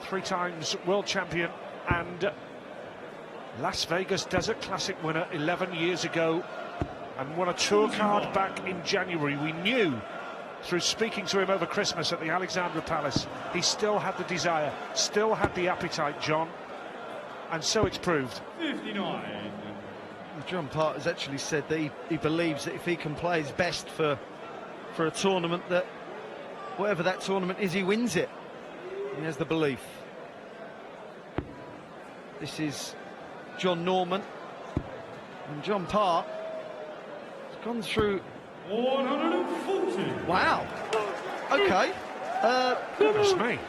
Three times world champion and Las Vegas Desert Classic winner 11 years ago, and won a tour card back in January. We knew through speaking to him over Christmas at the Alexandra Palace, he still had the desire, still had the appetite, John, and so it's proved. 59. John Part has actually said that he believes that if he can play his best for a tournament, that whatever that tournament is, he wins it. He has the belief. This is John Norman, and John Part has gone through 140. Wow. Okay. Goodness me.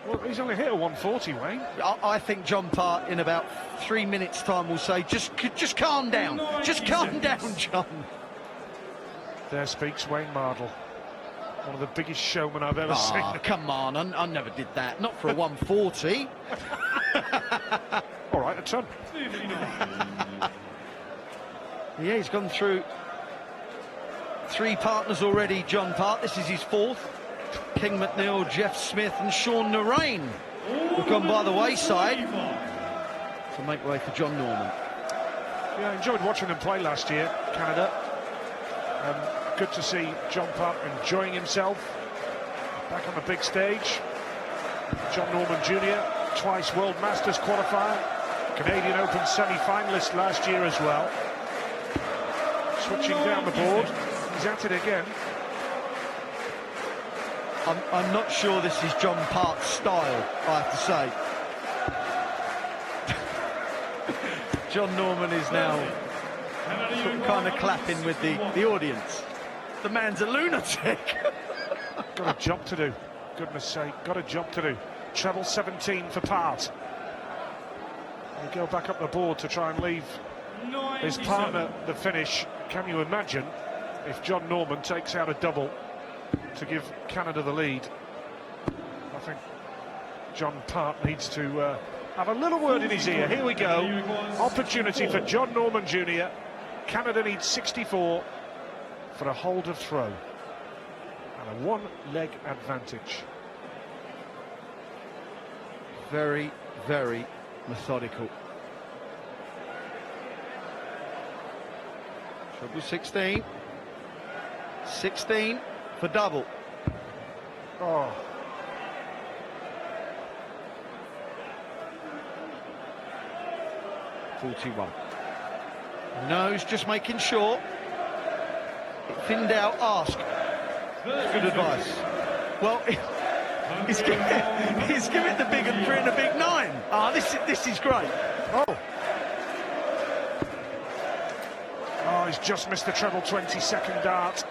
Well, he's only hit a 140, Wayne. I think John Part in about 3 minutes' time will say, just calm down. Just calm down, John. There speaks Wayne Mardle, one of the biggest showmen I've ever seen. Come on, I never did that. Not for a 140. All right, a ton. 59. Yeah, he's gone through 3 partners already, John Part. This is his 4th. King McNeil, Jeff Smith and Sean Narain have gone by the wayside to make way for John Norman. Yeah, I enjoyed watching them play last year, Canada. Good to see John Part enjoying himself back on the big stage. John Norman Jr., twice World Masters qualifier, Canadian Open semi-finalist last year as well. Switching down the board, he's at it again. I'm not sure this is John Part's style, I have to say. John Norman is now kind of clapping with the audience. The man's a lunatic. Got a job to do, goodness sake, got a job to do. Treble 17 for Part. He'll go back up the board to try and leave his partner the finish. Can you imagine if John Norman takes out a double to give Canada the lead? I think John Part needs to have a little word in his ear. Here we go. Opportunity for John Norman Jr. Canada needs 64 for a hold of throw and a one-leg advantage. Very, very methodical. Treble 16. 16 for double. Oh. $41. No, he's just making sure. If in doubt, ask. Good advice. Well, he's giving the big 3 and a big 9. Ah, this is great. Oh. Oh, he's just missed the treble 22nd dart.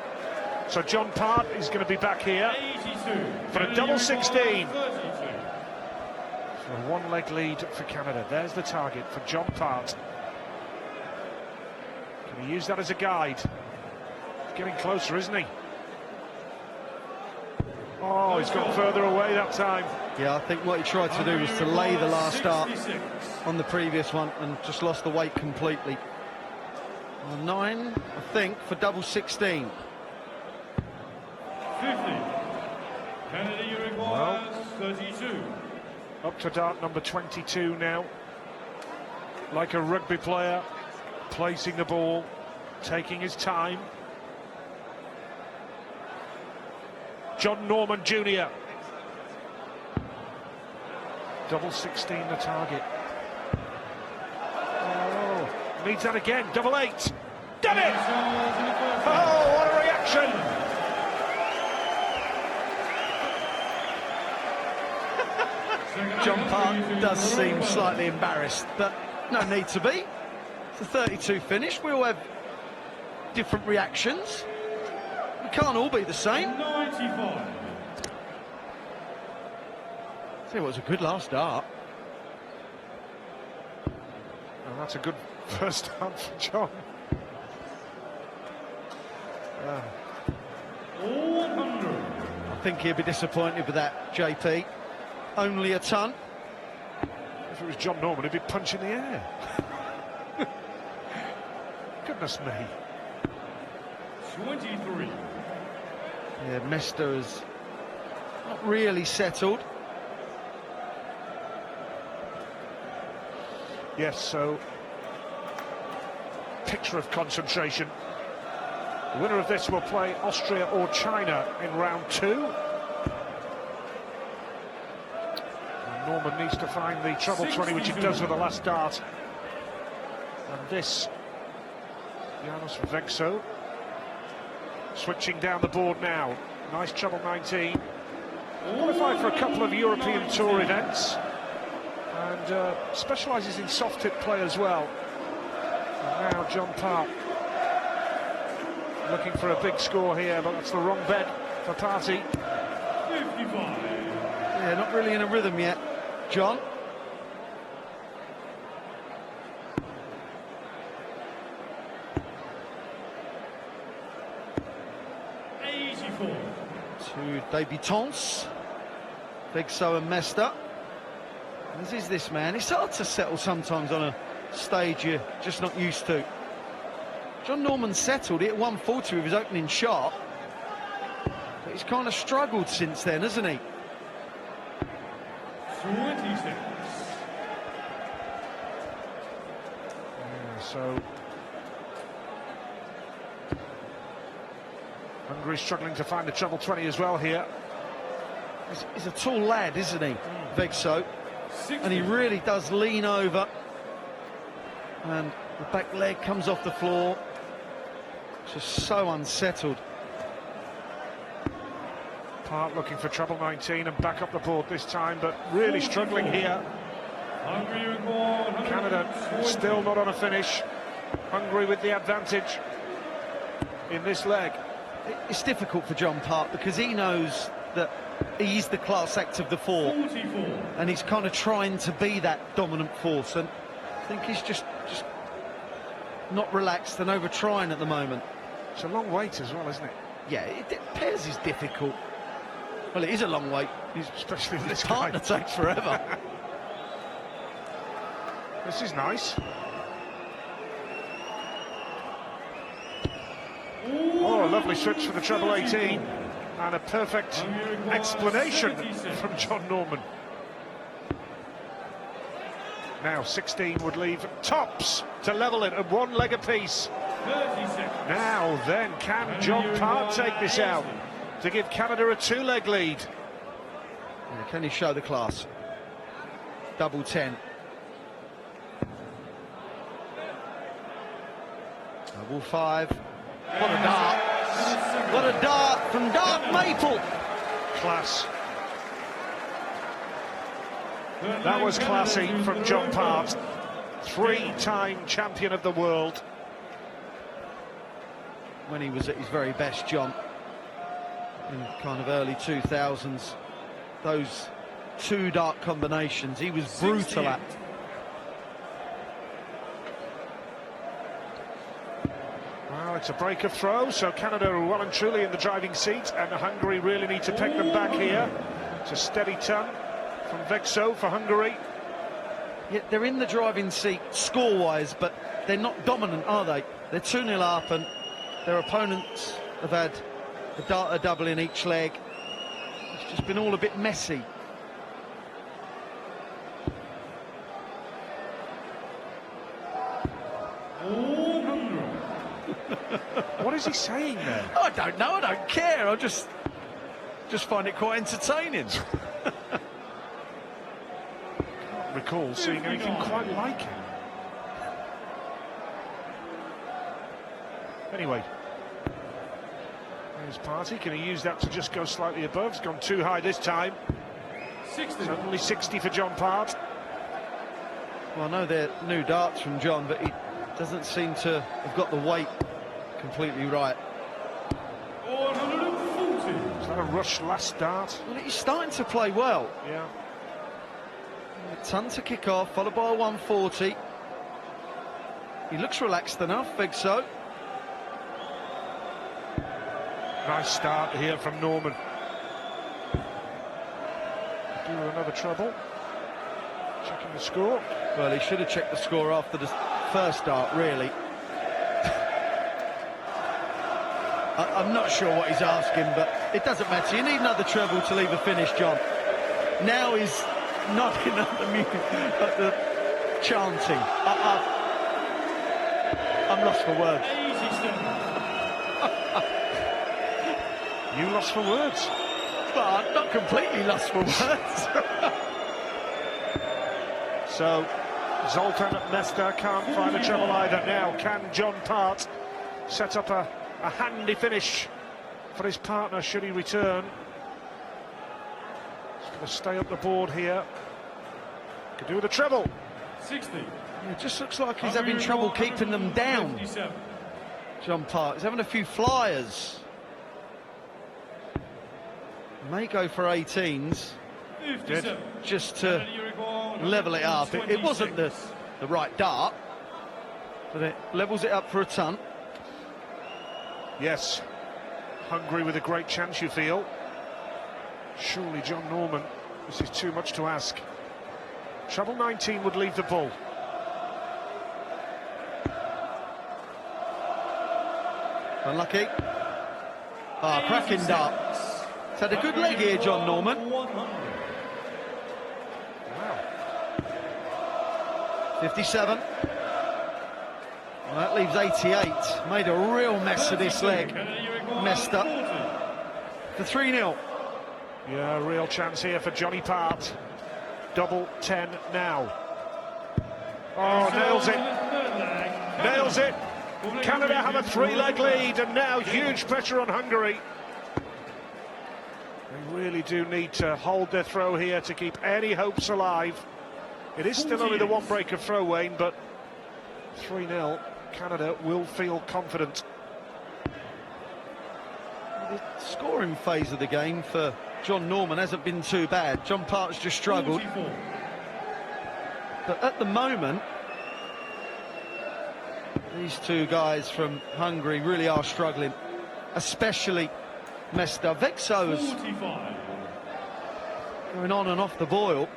So John Part is going to be back here 82. for a double 16. For a one-leg lead for Canada. There's the target for John Part. Can he use that as a guide? He's getting closer, isn't he? Oh, he's gone further away that time. Yeah, I think what he tried to do was to lay the last dart on the previous one and just lost the weight completely. 9, I think, for double 16. 50. Canada requires 32. Up to dart number 22 now. Like a rugby player, placing the ball, taking his time. John Norman Jr. Double 16 the target. Oh, needs that again. Double 8. Done it! Oh, what a reaction! John Part does seem slightly embarrassed, but no need to be. It's a 32 finish. We all have different reactions. We can't all be the same. 95. See, it was a good last dart. And that's a good first dart for John. 100. I think he'll be disappointed with that, JP. Only a ton. If it was John Norman, he'd be punching the air. Goodness me. 23. Yeah, Mester has Not really settled. Yes, so picture of concentration. The winner of this will play Austria or China in round 2. And Norman needs to find the treble 20, which he does with the last dart. And this, Janos Vexo, switching down the board now. Nice treble 19. Qualified for a couple of European Tour events. And specialises in soft tip play as well. And now John Park looking for a big score here, but that's the wrong bed for Party. 55. Yeah, not really in a rhythm yet, John. Two debutants, Vexo and Mester. As is this man. It's hard to settle sometimes on a stage you're just not used to. John Norman settled it at 140 with his opening shot, but he's kind of struggled since then, hasn't he? 26. Yeah, so Hungary struggling to find the treble 20 as well here. He's a tall lad, isn't he, Vexo? And he really does lean over. And the back leg comes off the floor. Just so unsettled. Park looking for treble 19 and back up the board this time, but really struggling here. Canada still not on a finish. Hungary with the advantage in this leg. It's difficult for John Park because he knows that he's the class act of the four, 44. and he's kind of trying to be that dominant force, and I think he's just not relaxed and over trying at the moment. It's a long wait as well, isn't it? Yeah, pairs is difficult. Well, it is a long wait, Especially with this his partner guy. takes forever. This is nice. Oh, a lovely switch for the treble 18. And a perfect explanation from John Norman. Now 16 would leave tops to level it at one leg apiece. 36. Now then, can John Park take this out to give Canada a 2-leg lead? Yeah, can he show the class? Double 10. Double 5. What a dart. What a dart from Dark Maple. Class. That was classy from John Park, 3-time champion of the world. When he was at his very best, John, in kind of early 2000s, those two dart combinations, he was brutal at. Well, it's a break of throw, so Canada are well and truly in the driving seat, and Hungary really need to peg them back here. It's a steady ton from Vexo for Hungary. Yeah, they're in the driving seat score-wise, but they're not dominant, are they? They're 2-0 up, and their opponents have had a double in each leg. It's just been all a bit messy. What is he saying there? I don't know, I don't care. I just find it quite entertaining. Can't recall seeing anything quite like it. Anyway, there's Party. Can he use that to just go slightly above? It's gone too high this time. 60. So only 60 for John Park. Well, I know they're new darts from John, but he doesn't seem to have got the weight completely right. 140. Is that a rush last start? Well, he's starting to play well. Yeah. A ton to kick off, followed by a 140. He looks relaxed enough, Vexo. Nice start here from Norman. Do another treble. Checking the score. Well, he should have checked the score after the first dart, really. I'm not sure what he's asking, but It doesn't matter. You need another treble to leave a finish, John. Now he's knocking up the music, at the chanting. I'm lost for words. You lost for words? But I'm not completely lost for words. So Zoltan Mesta can't find a treble either. Now can John Part set up a handy finish for his partner should he return? He's going to stay up the board here. Could do with a treble. 60. It just looks like he's having trouble keeping them down. 57. John Part is having a few flyers. May go for 18s. 57. Just to level it up. It wasn't the right dart, but it levels it up for a ton. Yes, Hungary with a great chance, you feel. Surely John Norman, this is too much to ask. Treble 19 would leave the bull. Unlucky. Cracking dart. He's had a good leg here, John Norman. Wow. 57. Well, that leaves 88. Made a real mess of this leg. Messed up. For 3-0. Yeah, real chance here for Johnny Part. Double 10 now. Oh, nails it. Nails it. Canada have a 3-leg lead, and now huge pressure on Hungary. They really do need to hold their throw here to keep any hopes alive. It is still only the one break of throw, Wayne, but 3-0, Canada will feel confident. The scoring phase of the game for John Norman hasn't been too bad. John Part's just struggled. 44. But at the moment, these two guys from Hungary really are struggling, especially Mesta. Vexo's 45. going on and off the boil.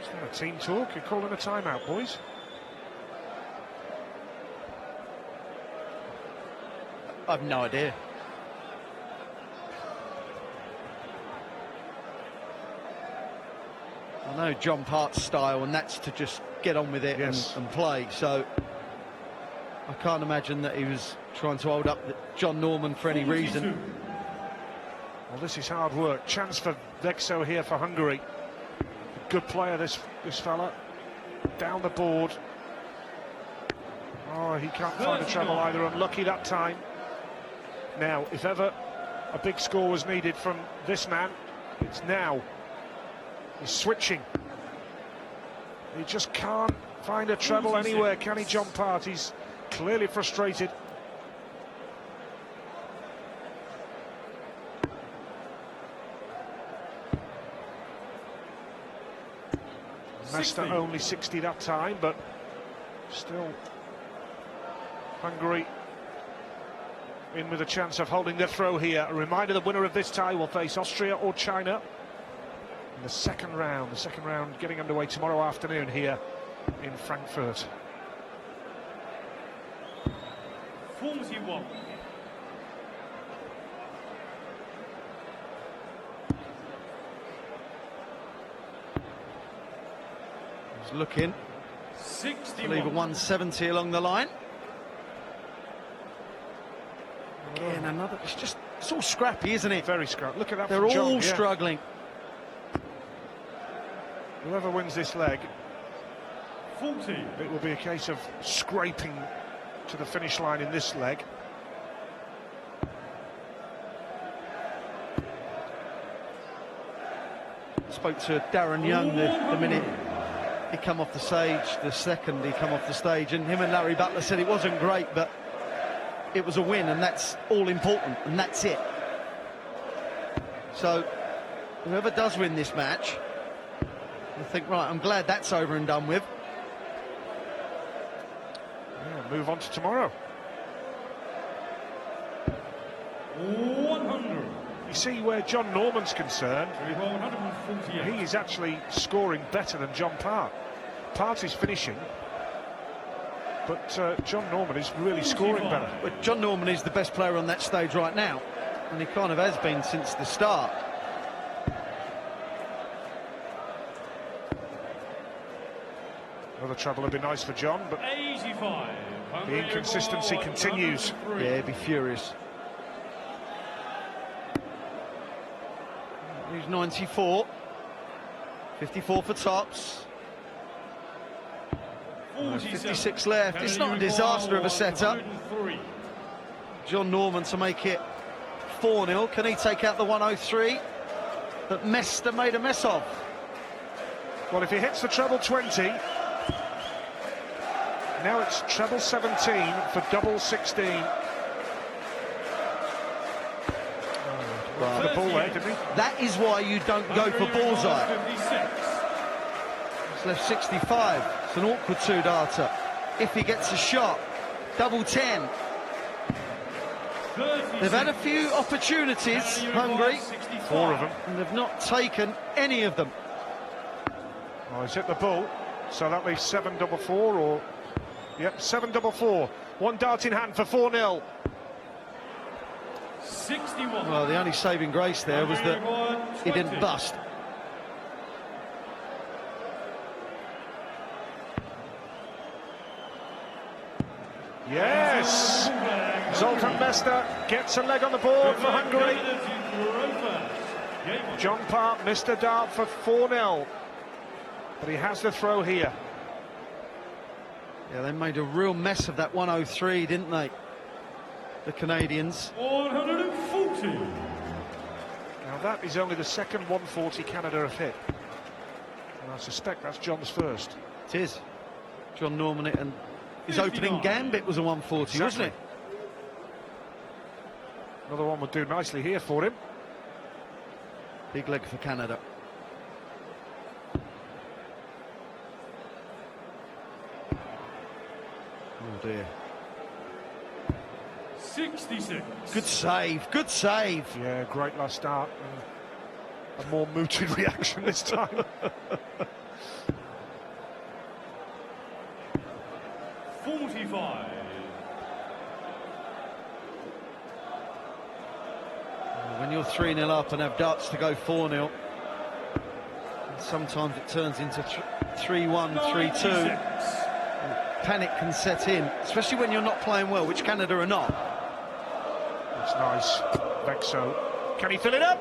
It's not a team talk, you're calling a timeout, boys. I've no idea. I know John Part's style, and that's to just get on with it. Yes. and play. So I can't imagine that he was trying to hold up John Norman for any 42. reason. Well, this is hard work. Chance for Vexo here for Hungary. Good player, this fella. Down the board. Oh, he can't find a treble either. Unlucky that time. Now, if ever a big score was needed from this man, it's now. He's switching. He just can't find a treble anywhere, can he, John Part? He's clearly frustrated. Mesta only 60 that time, but still Hungary in with a chance of holding their throw here. A reminder, the winner of this tie will face Austria or China in the second round. The second round getting underway tomorrow afternoon here in Frankfurt. 41. He's looking to 61. leave a 170 along the line. Again, another. It's all scrappy, isn't it? Very scrappy. Look at that. They're from John, all yeah. struggling. Whoever wins this leg, 40. it will be a case of scraping to the finish line in this leg. Spoke to Darren Young the minute he come off the stage, the second he come off the stage, and him and Larry Butler said it wasn't great, but it was a win, and that's all important, and that's it. So whoever does win this match, I think, right, I'm glad that's over and done with. Yeah, move on to tomorrow. 100. You see where John Norman's concerned, 148. he is actually scoring better than John Part. Part is finishing. But John Norman is really scoring better. But John Norman is the best player on that stage right now, and he kind of has been since the start. Another treble would be nice for John, but 85. the inconsistency continues. Yeah, he'd be furious. He's 94. 54 for tops. 56 left. It's not a disaster of a setup. John Norman to make it 4-0. Can he take out the 103 that Mester made a mess of? Well, if he hits the treble 20, now it's treble 17 for double 16. Well, the ball there, didn't he? That is why you don't go for bullseye. He's left 65. It's an awkward two-darter. If he gets a shot, double 10. They've had a few opportunities, Hungary, 4 of them, and they've not taken any of them. Oh, he's hit the bull, so that leaves 7-4 or... Yep, 7-4. One dart in hand for 4-0. 61. Well, the only saving grace there was that he didn't bust. Yes! Zoltan Mester gets a leg on the board for Hungary. John Park missed a dart for 4-0. But he has the throw here. Yeah, they made a real mess of that 103, didn't they? The Canadians. 140. Now that is only the second 140 Canada have hit. And I suspect that's John's first. It is. John Norman, and his opening gambit was a 140, wasn't it? Another one would do nicely here for him. Big leg for Canada. Oh dear. 66. Good save, good save. Yeah, great last start. A more mooted reaction this time. 45. When you're 3-0 up and have darts to go 4-0, sometimes it turns into 3-1, 3-2. Panic can set in, especially when you're not playing well, which Canada are not. That's nice. Vexo. Can he fill it up?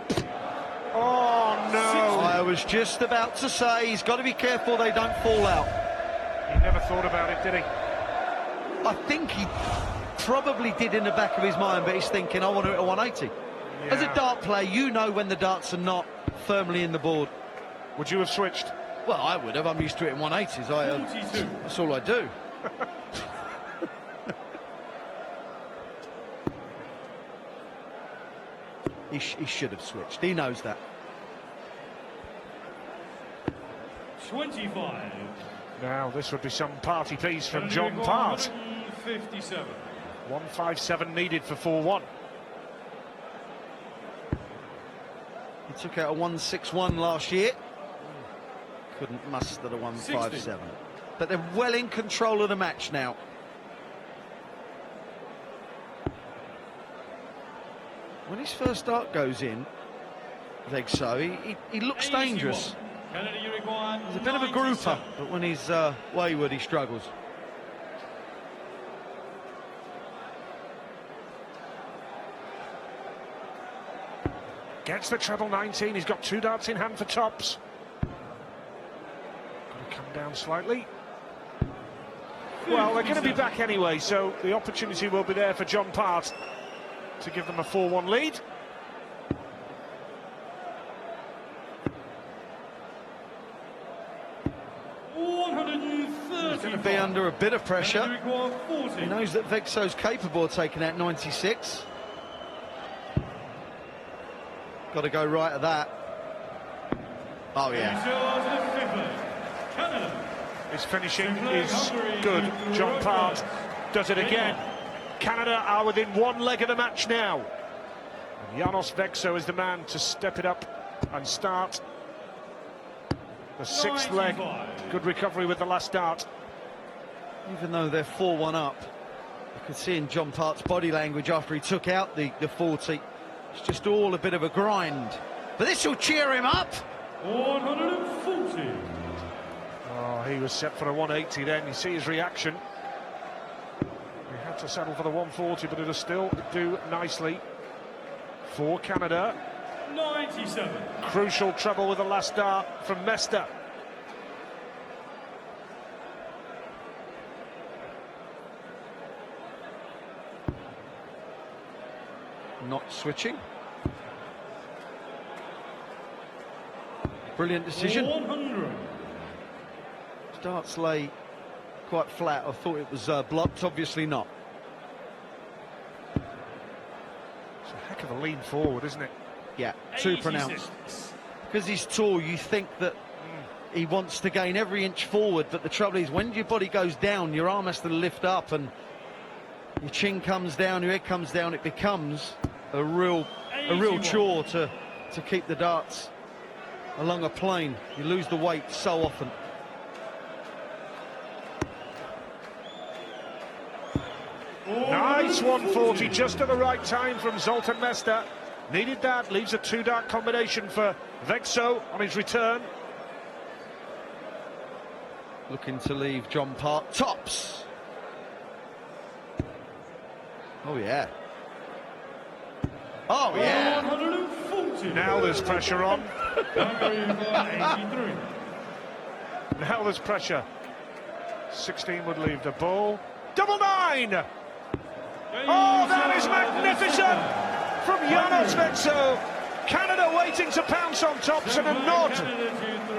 Oh, no. I was just about to say, he's got to be careful they don't fall out. He never thought about it, did he? I think he probably did in the back of his mind, but he's thinking, I want to hit a 180. Yeah. As a dart player, you know when the darts are not firmly in the board. Would you have switched? Well, I would have. I'm used to hitting 180s. That's all I do. He should have switched. He knows that. 25. Now, this would be some party piece from John Part. 157. 157 needed for 4-1. He took out a 161 last year. Couldn't muster the 157. 60. But they're well in control of the match now. When his first dart goes in, Vexo, he looks dangerous. He's a bit of a grouper, but when he's wayward, he struggles. Gets the treble 19. He's got 2 darts in hand for tops. Got to come down slightly. Well, they're going to be back anyway, so the opportunity will be there for John Part to give them a 4-1 lead. He's going to be under a bit of pressure. He knows that Vexo's capable of taking out 96. Got to go right at that. Oh, yeah. His finishing is good. John Part does it again. Canada are within 1 leg of the match now. And Janos Vexo is the man to step it up and start the 6th leg. Good recovery with the last dart. Even though they're 4-1 up, you could see in John Park's body language after he took out the 40, it's just all a bit of a grind. But this will cheer him up. 140. Oh, he was set for a 180 then. You see his reaction. He had to settle for the 140, but it'll still do nicely for Canada. 97. Crucial trouble with the last dart from Mester. Not switching. Brilliant decision. 100. Darts lay quite flat. I thought it was blocked, obviously not. It's a heck of a lean forward, isn't it? Yeah, too 86. pronounced. Because he's tall, you think that he wants to gain every inch forward, but the trouble is when your body goes down, your arm has to lift up and your chin comes down, your head comes down. It becomes a real chore to keep the darts along a plane. You lose the weight so often. Nice 140, just at the right time from Zoltan Mester. Needed that, leaves a 2-dart combination for Vexo on his return. Looking to leave John Park tops. Oh yeah. Oh yeah. 140. Now there's pressure on. Hungary by 83. Now there's pressure. 16 would leave the ball. Double 9! Oh, that is magnificent from Janos Vexo. Canada waiting to pounce on tops, and a nod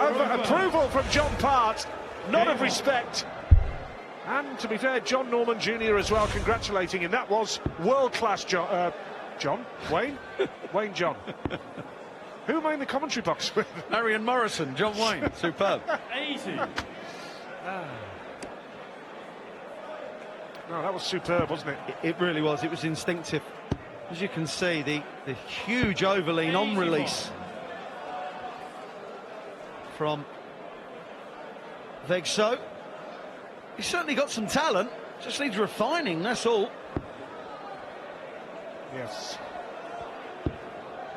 of approval from John Part, nod of respect. And to be fair, John Norman Jr. as well, congratulating him. That was world-class, Wayne John. Who am I in the commentary box with? Marion Morrison, John Wayne, superb. 80. No, that was superb, wasn't it? It really was. It was instinctive. As you can see, the huge overlean on release from Vexo. He's certainly got some talent. Just needs refining, that's all. Yes.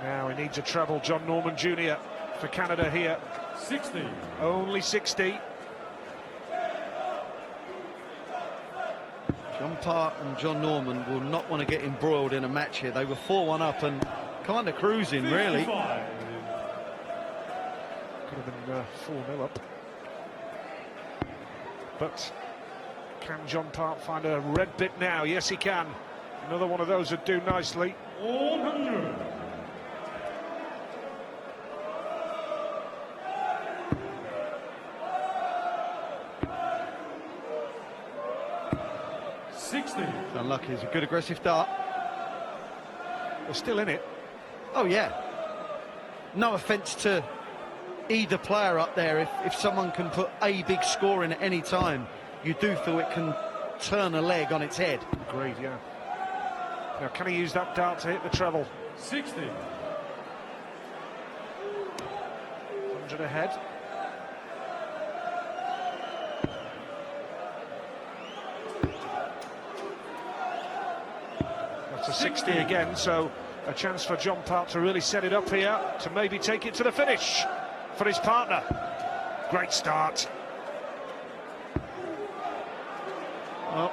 Now he needs a treble, John Norman Jr. for Canada here. 60. Only 60. John Park and John Norman will not want to get embroiled in a match here. They were 4-1 up and kind of cruising, really. 55. Could have been 4-0 up. But can John Park find a red bit now? Yes, he can. Another one of those would do nicely. 100. Unlucky. It's a good aggressive dart. They're still in it. Oh yeah. No offence to either player up there. If someone can put a big score in at any time, you do feel it can turn a leg on its head. Agreed, yeah. Now can he use that dart to hit the treble? 60. 100 ahead. That's a 60 again, so a chance for John Park to really set it up here, to maybe take it to the finish for his partner. Great start. Well,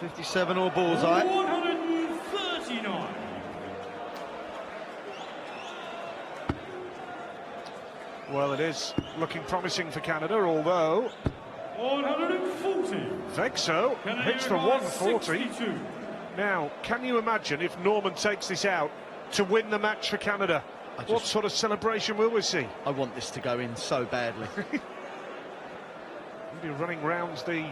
57 or bullseye. 139. Well, it is looking promising for Canada, although 140. Vexo hits the 140. Now, can you imagine if Norman takes this out to win the match for Canada? What sort of celebration will we see? I want this to go in so badly. He'll be running round the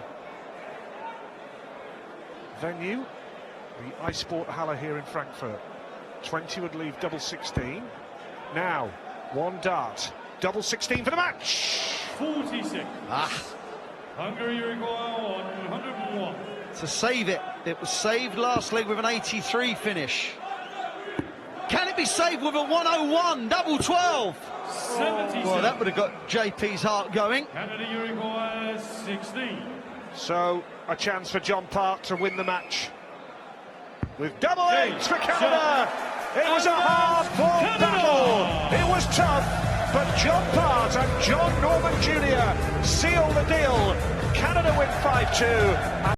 venue, the Iceport Halle here in Frankfurt. 20 would leave double 16. Now, one dart. Double 16 for the match. 46. Hungary require 101. To save it. It was saved last leg with an 83 finish. Can it be saved with a 101? Double 12. 77. Well, that would have got JP's heart going. Canada requires 16. So, a chance for John Park to win the match. With double eights for Canada. It was a hard-fought battle. It was tough, but John Park and John Norman Jr. seal the deal. Canada win 5-2.